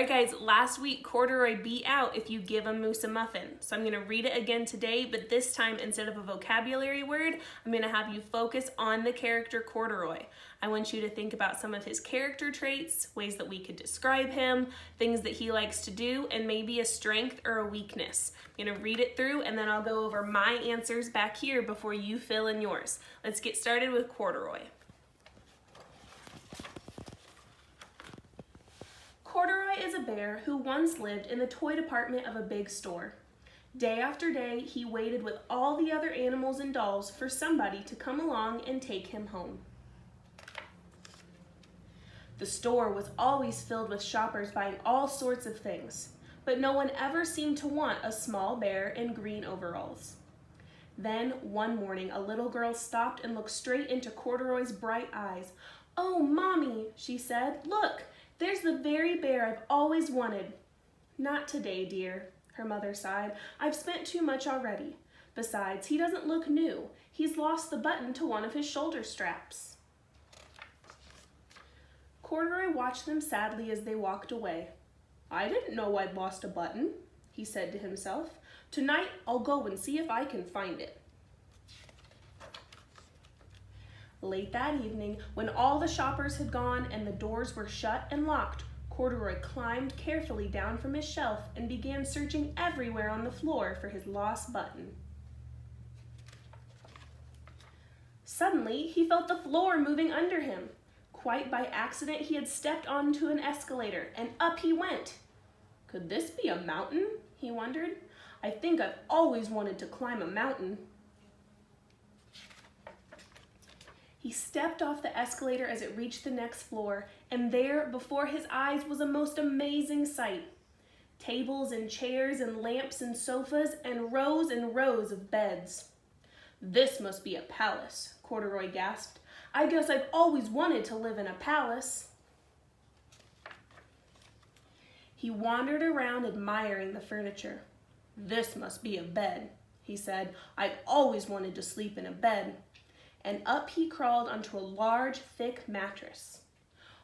Alright guys, last week Corduroy beat out if you give a moose a muffin. So I'm going to read it again today, but this time instead of a vocabulary word, I'm going to have you focus on the character Corduroy. I want you to think about some of his character traits, ways that we could describe him, things that he likes to do, and maybe a strength or a weakness. I'm going to read it through and then I'll go over my answers back here before you fill in yours. Let's get started with Corduroy. Corduroy is a bear who once lived in the toy department of a big store. Day after day, he waited with all the other animals and dolls for somebody to come along and take him home. The store was always filled with shoppers buying all sorts of things, but no one ever seemed to want a small bear in green overalls. Then, one morning, a little girl stopped and looked straight into Corduroy's bright eyes. "Oh, Mommy," she said, "look! There's the very bear I've always wanted." "Not today, dear," her mother sighed. "I've spent too much already. Besides, he doesn't look new. He's lost the button to one of his shoulder straps." Corduroy watched them sadly as they walked away. "I didn't know I'd lost a button," he said to himself. "Tonight I'll go and see if I can find it." Late that evening, when all the shoppers had gone and the doors were shut and locked, Corduroy climbed carefully down from his shelf and began searching everywhere on the floor for his lost button. Suddenly, he felt the floor moving under him. Quite by accident, he had stepped onto an escalator, and up he went. "Could this be a mountain?" he wondered. "I think I've always wanted to climb a mountain." He stepped off the escalator as it reached the next floor, and there, before his eyes, was a most amazing sight. Tables and chairs and lamps and sofas and rows of beds. "This must be a palace," Corduroy gasped. "I guess I've always wanted to live in a palace." He wandered around admiring the furniture. "This must be a bed," he said. "I've always wanted to sleep in a bed." And up he crawled onto a large, thick mattress.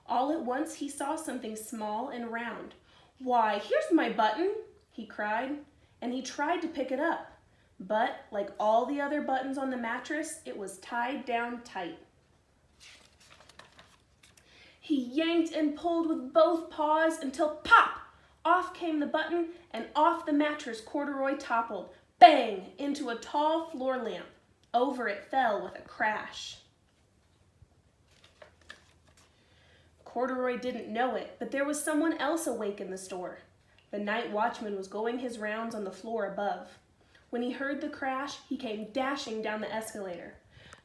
All at once he saw something small and round. "Why, here's my button," he cried, and he tried to pick it up. But, like all the other buttons on the mattress, it was tied down tight. He yanked and pulled with both paws until pop! Off came the button, and off the mattress Corduroy toppled, bang, into a tall floor lamp. Over it fell with a crash. Corduroy didn't know it, but there was someone else awake in the store. The night watchman was going his rounds on the floor above. When he heard the crash, he came dashing down the escalator.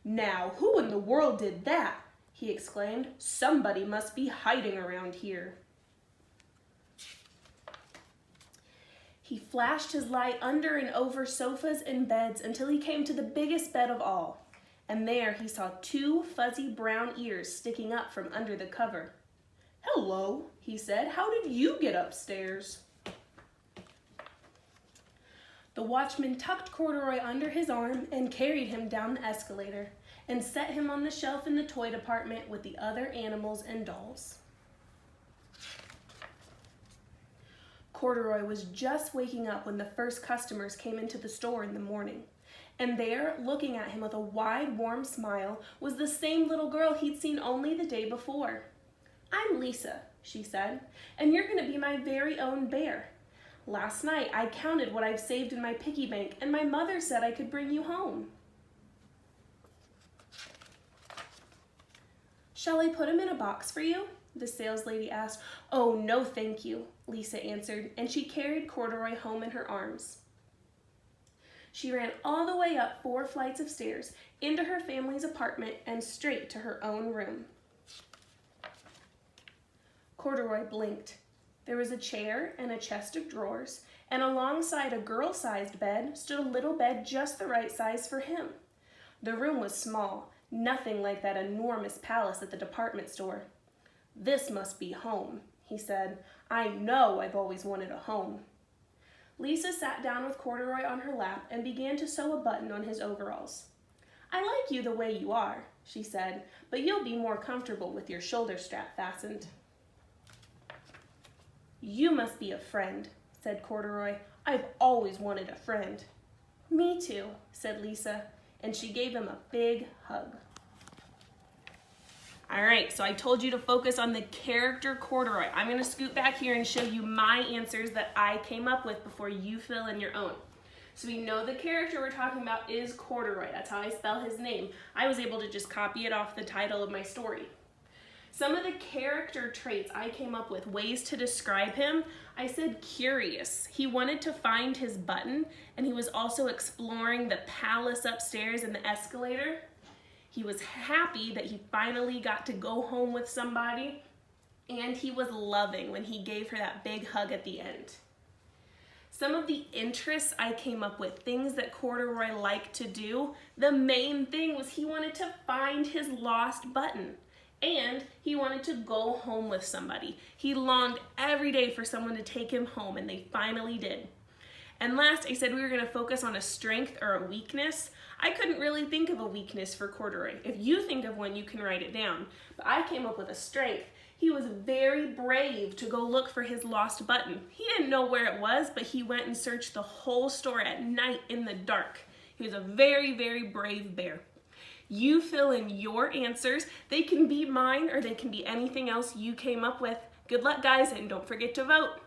"Now, who in the world did that?" he exclaimed. "Somebody must be hiding around here." He flashed his light under and over sofas and beds until he came to the biggest bed of all. And there he saw two fuzzy brown ears sticking up from under the cover. "Hello," he said. "How did you get upstairs?" The watchman tucked Corduroy under his arm and carried him down the escalator and set him on the shelf in the toy department with the other animals and dolls. Corduroy was just waking up when the first customers came into the store in the morning. And there, looking at him with a wide, warm smile, was the same little girl he'd seen only the day before. "I'm Lisa," she said, "and you're going to be my very own bear. Last night I counted what I've saved in my piggy bank, and my mother said I could bring you home." "Shall I put him in a box for you?" the saleslady asked. "Oh, no, thank you," Lisa answered, and she carried Corduroy home in her arms. She ran all the way up 4 flights of stairs, into her family's apartment, and straight to her own room. Corduroy blinked. There was a chair and a chest of drawers, and alongside a girl-sized bed stood a little bed just the right size for him. The room was small, nothing like that enormous palace at the department store. "This must be home," he said. "I know I've always wanted a home." Lisa sat down with Corduroy on her lap and began to sew a button on his overalls. "I like you the way you are," she said, "but you'll be more comfortable with your shoulder strap fastened." "You must be a friend," said Corduroy. "I've always wanted a friend." "Me too," said Lisa, and she gave him a big hug. All right, so I told you to focus on the character Corduroy. I'm gonna scoot back here and show you my answers that I came up with before you fill in your own. So we know the character we're talking about is Corduroy. That's how I spell his name. I was able to just copy it off the title of my story. Some of the character traits I came up with, ways to describe him, I said curious. He wanted to find his button, and he was also exploring the palace upstairs and the escalator. He was happy that he finally got to go home with somebody, and he was loving when he gave her that big hug at the end. Some of the interests I came up with, things that Corduroy liked to do, the main thing was he wanted to find his lost button, and he wanted to go home with somebody. He longed every day for someone to take him home, and they finally did. And last, I said we were going to focus on a strength or a weakness. I couldn't really think of a weakness for Corduroy. If you think of one, you can write it down. But I came up with a strength. He was very brave to go look for his lost button. He didn't know where it was, but he went and searched the whole store at night in the dark. He was a very, very brave bear. You fill in your answers. They can be mine or they can be anything else you came up with. Good luck, guys, and don't forget to vote.